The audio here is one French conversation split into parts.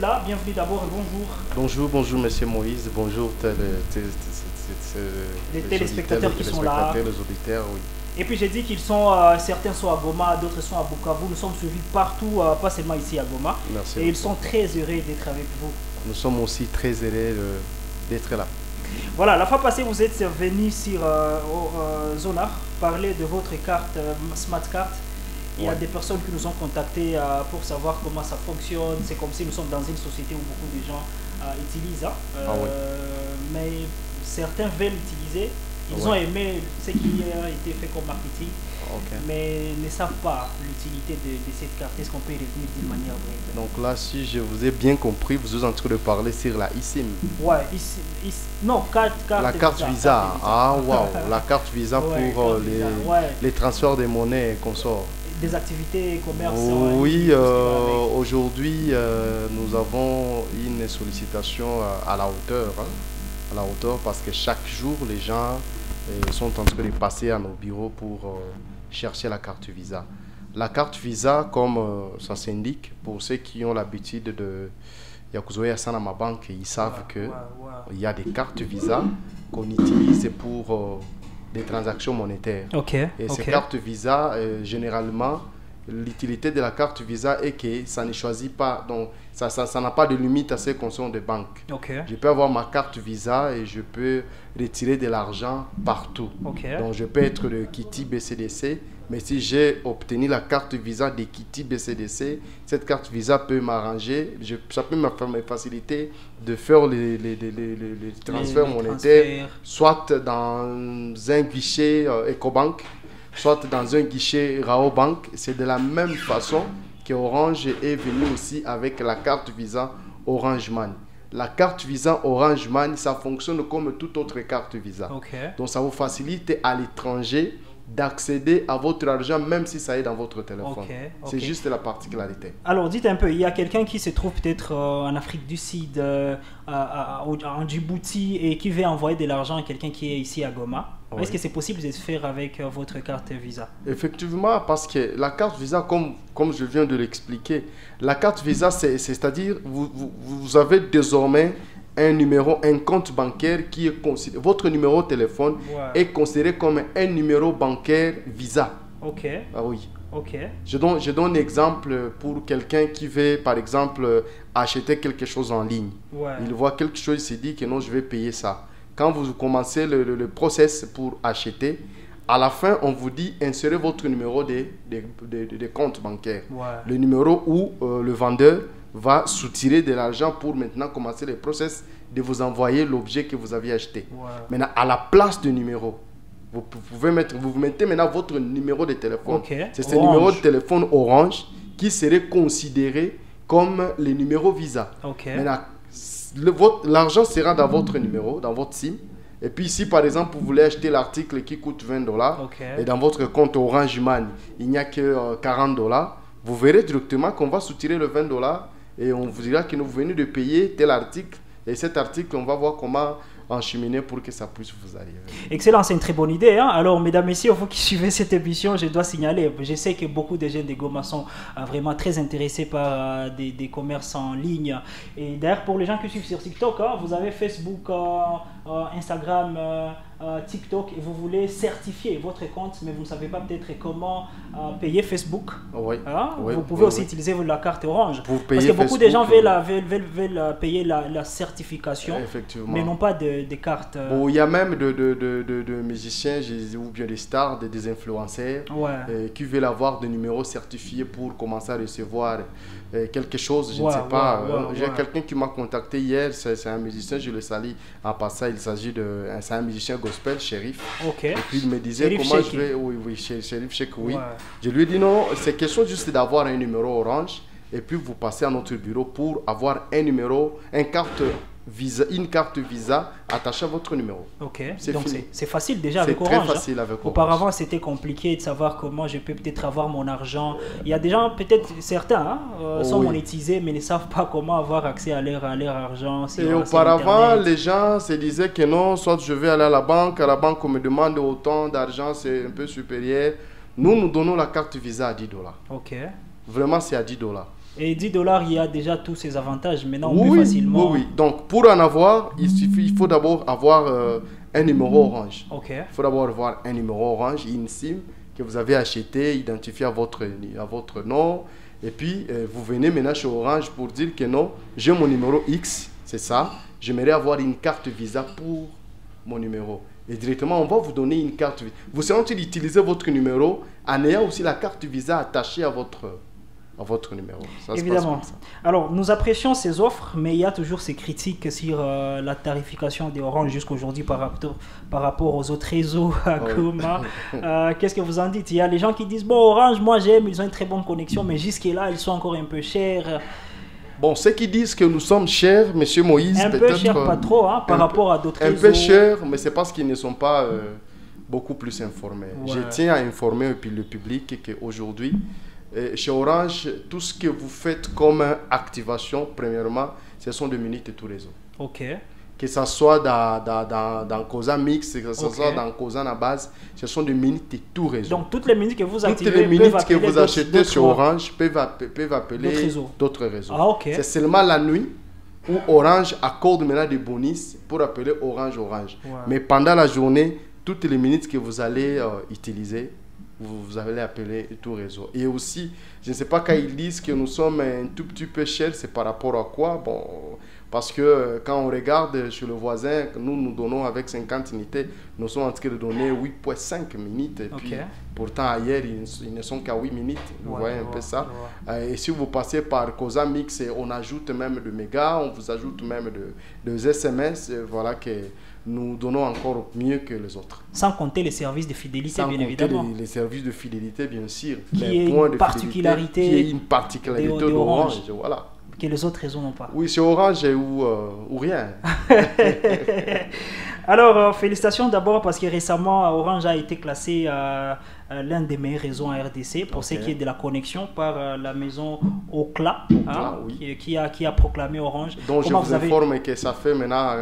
Là, bienvenue d'abord et bonjour. Bonjour, monsieur Moïse. Bonjour, Les téléspectateurs qui sont là. Les auditeurs, oui. Et puis j'ai dit qu'ils sont, certains sont à Goma, d'autres sont à Bukavu. Nous sommes suivis partout, pas seulement ici à Goma. Merci. Et ils sont très heureux d'être avec vous. Nous sommes aussi très heureux d'être là. Voilà, la fois passée, vous êtes venu sur Zonar parler de votre carte Smart Card. Il y a des personnes qui nous ont contactés pour savoir comment ça fonctionne. C'est comme si nous sommes dans une société où beaucoup de gens utilisent. Mais certains veulent l'utiliser. Ils ont aimé ce qui a été fait comme marketing, mais ne savent pas l'utilité de cette carte. Est-ce qu'on peut y revenir d'une manière brève? Donc là, si je vous ai bien compris, vous êtes en train de parler sur la eSIM. Ouais, non, carte la carte Visa. Ah, waouh, la carte Visa pour les transferts de monnaie et consorts. Des activités commerce. Oui, aujourd'hui, nous avons une sollicitation à la hauteur. À la hauteur parce que chaque jour, les gens sont en train de passer à nos bureaux pour chercher la carte Visa. La carte Visa, comme ça s'indique, pour ceux qui ont l'habitude de Yakuzoe Asanama Bank, ils savent qu'il y a des cartes Visa qu'on utilise pour des transactions monétaires. Et ces cartes Visa, généralement, l'utilité de la carte Visa est que ça ne choisit pas, donc ça n'a pas de limite à ce qu'on soit de banque. Je peux avoir ma carte Visa et je peux retirer de l'argent partout. Donc je peux être de Kitty BCDC, mais si j'ai obtenu la carte Visa de Kitty BCDC, cette carte Visa peut m'arranger, ça peut me faciliter de faire les transferts monétaires, soit dans un guichet EcoBank, soit dans un guichet Raobank. C'est de la même façon que Orange est venu aussi avec la carte Visa Orange Money. La carte Visa Orange Money, ça fonctionne comme toute autre carte Visa. Donc ça vous facilite à l'étranger d'accéder à votre argent même si ça est dans votre téléphone. C'est juste la particularité. Alors dites un peu, il y a quelqu'un qui se trouve peut-être en Afrique du Sud, en Djibouti et qui veut envoyer de l'argent à quelqu'un qui est ici à Goma. Est-ce que c'est possible de se faire avec votre carte Visa? Effectivement, parce que la carte Visa, comme je viens de l'expliquer, la carte Visa, c'est-à-dire vous avez désormais un numéro, un compte bancaire qui est considéré, votre numéro de téléphone est considéré comme un numéro bancaire Visa. Ah oui. Je donne un exemple pour quelqu'un qui veut, par exemple, acheter quelque chose en ligne. Il voit quelque chose, il se dit que non, je vais payer ça. Quand vous commencez le process pour acheter, à la fin, on vous dit insérez votre numéro de compte bancaire. Le numéro où le vendeur va soutirer de l'argent pour maintenant commencer le process de vous envoyer l'objet que vous aviez acheté. Maintenant, à la place du numéro, vous mettez maintenant votre numéro de téléphone. C'est ce numéro de téléphone Orange qui serait considéré comme le numéro Visa. Maintenant, l'argent sera dans votre numéro, dans votre SIM. Et puis si par exemple vous voulez acheter l'article qui coûte $20 et dans votre compte Orange Money, il n'y a que $40, vous verrez directement qu'on va soutirer le $20 et on vous dira que nous venez de payer tel article. Et cet article, on va voir comment encheminer pour que ça puisse vous arriver. Excellent, c'est une très bonne idée. Alors, mesdames, messieurs, vous qui suivez cette émission, je dois signaler, je sais que beaucoup de jeunes de Goma sont vraiment très intéressés par des commerces en ligne. Et d'ailleurs, pour les gens qui suivent sur TikTok, vous avez Facebook, Instagram, TikTok, et vous voulez certifier votre compte, mais vous ne savez pas peut-être comment payer Facebook. Vous pouvez aussi utiliser la carte Orange. Parce que beaucoup de gens veulent payer la certification, mais non pas des cartes. Il y a même de musiciens ou bien des stars, des influenceurs qui veulent avoir des numéros certifiés pour commencer à recevoir quelque chose, je ne sais pas. J'ai quelqu'un qui m'a contacté hier, c'est un musicien, je le salue en passant, il s'agit c'est un musicien gospel, Shérif. Et puis il me disait Shérif comment Sheikh. je vais. Oui, Shérif Sheikh, oui. Je lui ai dit non, c'est question juste d'avoir un numéro Orange et puis vous passez à notre bureau pour avoir un numéro, une carte Visa attachée à votre numéro. Donc c'est facile déjà avec Orange. C'est très facile avec Orange. Auparavant, c'était compliqué de savoir comment je peux peut-être avoir mon argent. Il y a des gens, peut-être certains, sont monétisés, mais ne savent pas comment avoir accès à leur argent. Et auparavant, les gens se disaient que non, soit je vais aller à la banque on me demande autant d'argent, c'est un peu supérieur. Nous donnons la carte Visa à $10. Vraiment, c'est à $10. Et 10 dollars, il y a déjà tous ces avantages. Maintenant, on Oui, peut facilement. oui, oui. Donc, pour en avoir, il faut d'abord avoir un numéro orange. Ok. Il faut d'abord avoir un numéro orange, une SIM que vous avez acheté, identifié à votre nom. Et puis, vous venez maintenant chez Orange pour dire que non, j'ai mon numéro X, c'est ça. J'aimerais avoir une carte Visa pour mon numéro. Et directement, on va vous donner une carte Visa. Vous serez en train d'utiliser votre numéro en ayant aussi la carte Visa attachée à votre numéro. Ça Évidemment. se passe comme ça. Alors, nous apprécions ces offres, mais il y a toujours ces critiques sur la tarification des Orange jusqu'aujourd'hui par rapport aux autres réseaux à Goma. Qu'est-ce que vous en dites? Il y a les gens qui disent, bon, Orange, moi j'aime, ils ont une très bonne connexion, mais jusque-là, ils sont encore un peu chers. Bon, ceux qui disent que nous sommes chers, Monsieur Moïse, Un peu cher, pas trop, hein, par rapport à d'autres réseaux. Un peu cher, mais c'est parce qu'ils ne sont pas beaucoup plus informés. Ouais. Je tiens à informer le public qu'aujourd'hui, chez Orange, tout ce que vous faites comme activation, premièrement, ce sont des minutes de tout réseau. Ok. Que ce soit dans Cosa Mix, que ce soit dans Cosa na base, ce sont des minutes de tout réseau. Donc toutes les minutes que vous activez, toutes les minutes que vous achetez sur Orange peuvent appeler d'autres réseaux. Ah, ok. C'est seulement la nuit où Orange accorde maintenant des bonus pour appeler Orange. Ouais. Mais pendant la journée, toutes les minutes que vous allez utiliser, vous allez appeler tout réseau. Et aussi, je ne sais pas quand ils disent que nous sommes un tout petit peu chers, c'est par rapport à quoi? Bon, parce que quand on regarde chez le voisin, nous donnons avec 50 unités, nous sommes en train de donner 8,5 minutes. Et puis, pourtant, ailleurs, ils ne sont qu'à 8 minutes. Vous voyez un peu ça. Et si vous passez par Cosa Mix, on ajoute même de mégas, on vous ajoute même de SMS. Voilà que nous donnons encore mieux que les autres. Sans compter les services de fidélité, bien évidemment. Sans compter les services de fidélité, bien sûr. Qui est une particularité d'Orange. Voilà. Que les autres réseaux n'ont pas. Oui, c'est Orange ou rien. Alors, félicitations d'abord parce que récemment, Orange a été classé l'un des meilleurs réseaux en RDC pour ce qui est de la connexion par la maison Ocla, oui. qui a proclamé Orange. Donc, je vous informe que ça fait maintenant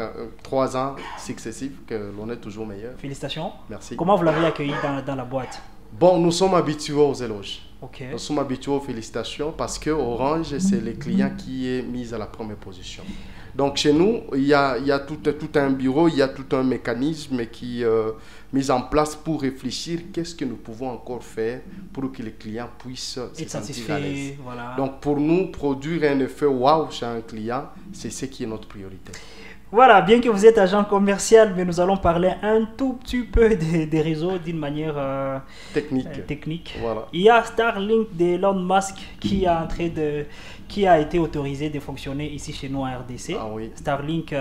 3 ans successifs que l'on est toujours meilleur. Félicitations. Merci. Comment vous l'avez accueilli dans la boîte? Bon, nous sommes habitués aux éloges. Okay. Nous sommes habitués aux félicitations parce que Orange, c'est le client qui est mis à la première position. Donc chez nous, il y a tout un bureau, il y a tout un mécanisme qui est mis en place pour réfléchir qu'est-ce que nous pouvons encore faire pour que les clients puissent se sentir à l'aise. Voilà. Donc pour nous, produire un effet wow chez un client, c'est ce qui est notre priorité. Voilà, bien que vous êtes agent commercial, mais nous allons parler un tout petit peu des réseaux d'une manière technique. Voilà. Il y a Starlink d'Elon Musk qui a été autorisé de fonctionner ici chez nous en RDC. Ah oui. Starlink,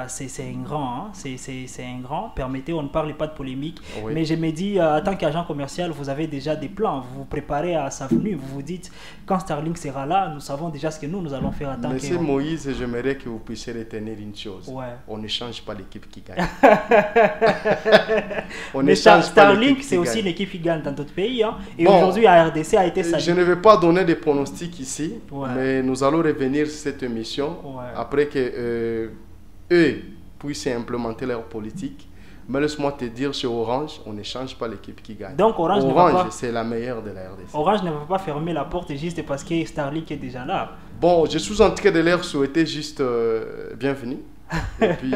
c'est un grand, hein? C'est un grand. Permettez, on ne parle pas de polémique, oui. Mais je me dis, en tant qu'agent commercial, vous avez déjà des plans. Vous vous préparez à sa venue. Vous vous dites, quand Starlink sera là, nous savons déjà ce que nous allons faire en tant que... Monsieur Moïse, j'aimerais que vous puissiez retenir une chose. Ouais. On ne change pas l'équipe qui gagne. Mais Starlink, c'est aussi une équipe qui gagne dans d'autres pays. Hein? Et aujourd'hui, la RDC a été saluée. Je ne vais pas donner des pronostics ici, ouais. Mais nous allons revenir sur cette émission après que eux puissent implémenter leur politique. Mais laisse-moi te dire, chez Orange, on ne change pas l'équipe qui gagne. Donc Orange c'est la meilleure de la RDC. Orange ne va pas fermer la porte juste parce que Starlink est déjà là. Bon, je suis en train de leur souhaiter juste bienvenue. Et puis,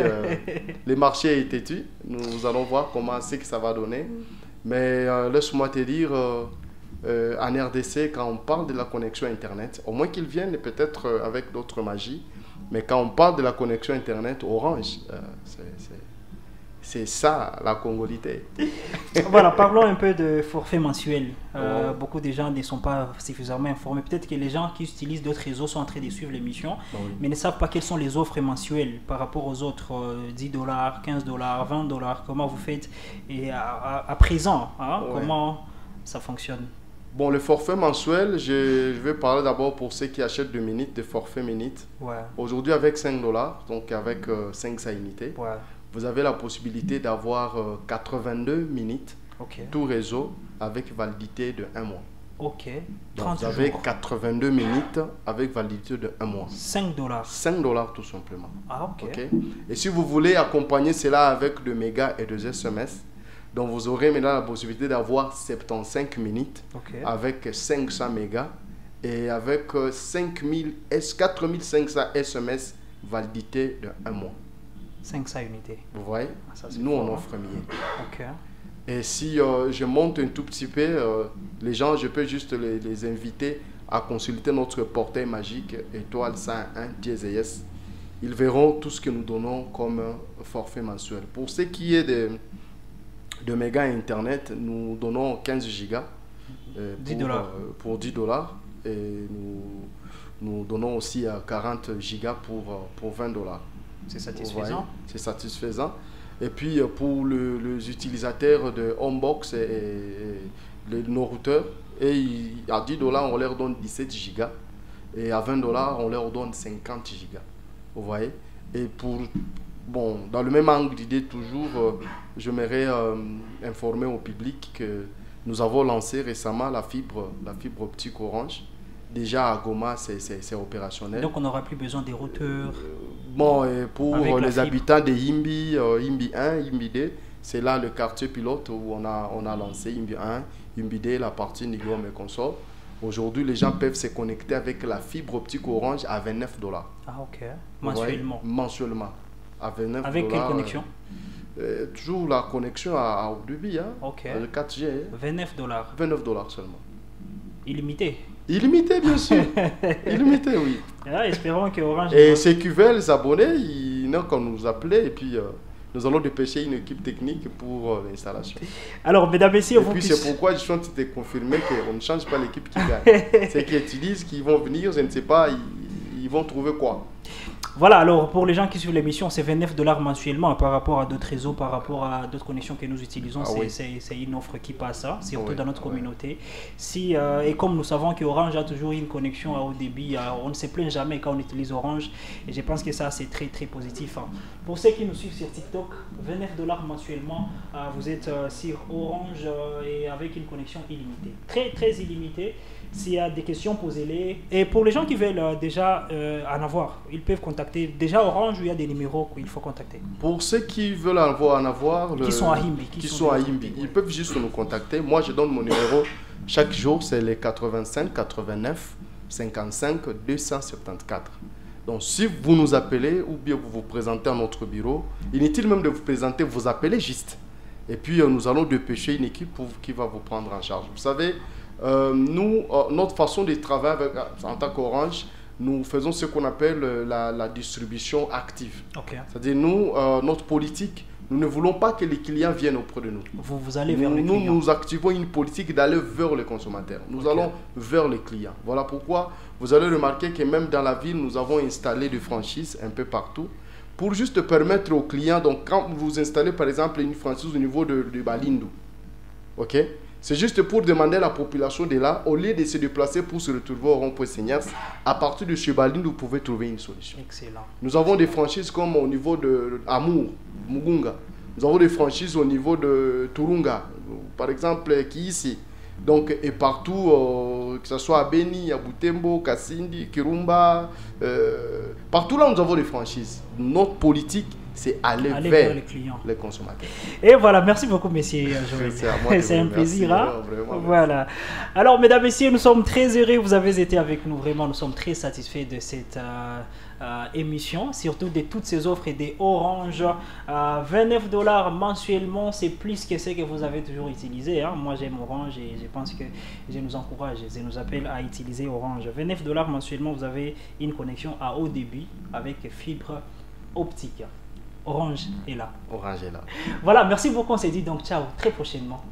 le marché est têtu. Nous allons voir comment c'est que ça va donner. Mais laisse-moi te dire, en RDC, quand on parle de la connexion Internet, au moins qu'ils viennent peut-être avec d'autres magies, mais quand on parle de la connexion Internet, Orange, c'est ça la congolité. Voilà, parlons un peu de forfait mensuel. Beaucoup de gens ne sont pas suffisamment informés. Peut-être que les gens qui utilisent d'autres réseaux sont en train de suivre l'émission, mais ne savent pas quelles sont les offres mensuelles par rapport aux autres 10 $, 15 $, 20 $. Comment vous faites et à présent, hein, comment ça fonctionne? Bon, le forfait mensuel, je vais parler d'abord pour ceux qui achètent 2 minutes de forfait minute. Aujourd'hui, avec 5 $, donc avec 500 unités. Vous avez la possibilité d'avoir 82 minutes, tout réseau, avec validité de 1 mois. Ok. Donc vous avez 82 minutes avec validité de 1 mois. 5 $. 5 $ tout simplement. Ah, ok. Et si vous voulez accompagner cela avec 2 mégas et 2 SMS, donc vous aurez maintenant la possibilité d'avoir 75 minutes avec 500 mégas et avec 4500 SMS validité de 1 mois. 500 unités. Vous voyez, Ça, nous fort, on hein. offre mieux. Ok. Et si je monte un tout petit peu, les gens, je peux juste les inviter à consulter notre portail magique étoile 101 dièse et S. Ils verront tout ce que nous donnons comme forfait mensuel. Pour ce qui est de mégas internet, nous donnons 15 gigas pour 10 $. Et nous donnons aussi 40 gigas pour 20 $. C'est satisfaisant. C'est satisfaisant. Et puis pour les utilisateurs de Homebox et nos routeurs, à 10 $, on leur donne 17 gigas. Et à 20 $, on leur donne 50 gigas. Vous voyez? Et dans le même angle d'idée toujours, j'aimerais informer au public que nous avons lancé récemment la fibre optique Orange. Déjà à Goma, c'est opérationnel. Donc on n'aura plus besoin des routeurs. Pour les habitants de Yimbi, Yimbi 1, Yimbi 2, c'est là le quartier pilote où on a lancé Yimbi 1, Yimbi 2, la partie Nigrom et consort. Aujourd'hui, les gens peuvent se connecter avec la fibre optique Orange à 29 $. Ah ok. Mensuellement. Mensuellement. À 29 $. Avec quelle connexion? Toujours la connexion à haut débit, hein, ok. le 4G. 29 $. 29 $ seulement. Illimité. Illimité, bien sûr. Illimité, oui. Ah, espérons que Orange... Et ceux qui veulent les abonnés, ils n'ont qu'à nous appeler et puis nous allons dépêcher une équipe technique pour l'installation. Alors, mesdames et messieurs, et puis c'est pourquoi je suis en train de confirmer qu'on ne change pas l'équipe qui gagne. Ceux qui utilisent, qui vont venir, je ne sais pas, ils vont trouver quoi. Voilà, alors pour les gens qui suivent l'émission, c'est 29 $ mensuellement par rapport à d'autres réseaux, par rapport à d'autres connexions que nous utilisons. C'est une offre qui passe, hein, surtout dans notre communauté. Et comme nous savons qu'Orange a toujours une connexion à haut débit, on ne se plaint jamais quand on utilise Orange. Et je pense que ça, c'est très très positif. Hein. Pour ceux qui nous suivent sur TikTok, 29 $ mensuellement, vous êtes sur Orange et avec une connexion illimitée. Très très illimitée. S'il y a des questions, posez-les. Et pour les gens qui veulent déjà en avoir, ils peuvent contacter déjà Orange où il y a des numéros qu'il faut contacter. Pour ceux qui veulent en avoir, qui sont à Yimbi, ils peuvent juste nous contacter. Moi, je donne mon numéro chaque jour, c'est les 85 89 55 274. Donc, si vous nous appelez ou bien vous vous présentez à notre bureau, inutile même de vous présenter, vous appelez juste. Et puis, nous allons dépêcher une équipe qui va vous prendre en charge. Vous savez, nous, notre façon de travailler en tant qu'Orange, nous faisons ce qu'on appelle la distribution active. Okay. C'est-à-dire, nous, notre politique, nous ne voulons pas que les clients viennent auprès de nous. Vous allez vers les clients. Nous activons une politique d'aller vers les consommateurs. Nous allons vers les clients. Voilà pourquoi vous allez remarquer que même dans la ville, nous avons installé des franchises un peu partout pour juste permettre aux clients, donc quand vous installez par exemple une franchise au niveau de Balindou, ok? C'est juste pour demander à la population de là, au lieu de se déplacer pour se retrouver au rond-point Seignas, à partir de chez Balindou, vous pouvez trouver une solution. Excellent. Nous avons des franchises comme au niveau de Amour, Mugunga. Nous avons des franchises au niveau de Turunga, par exemple, qui ici. Donc, et partout, que ce soit à Beni, à Butembo, Kassindi, Kirumba, partout là, nous avons des franchises. Notre politique, c'est aller vers les clients, les consommateurs. Et voilà, merci beaucoup, messieurs. C'est un plaisir. Hein? Voilà. Alors, mesdames, messieurs, nous sommes très heureux. Vous avez été avec nous. Vraiment, nous sommes très satisfaits de cette émission, surtout de toutes ces offres et des Orange. 29 $ mensuellement, c'est plus que ce que vous avez toujours utilisé. Hein? Moi, j'aime Orange et je pense que je nous encourage, je nous appelle à utiliser Orange. 29 $ mensuellement, vous avez une connexion à haut débit avec fibre optique. Orange est là. Orange est là. Voilà, merci beaucoup. On s'est dit donc ciao, très prochainement.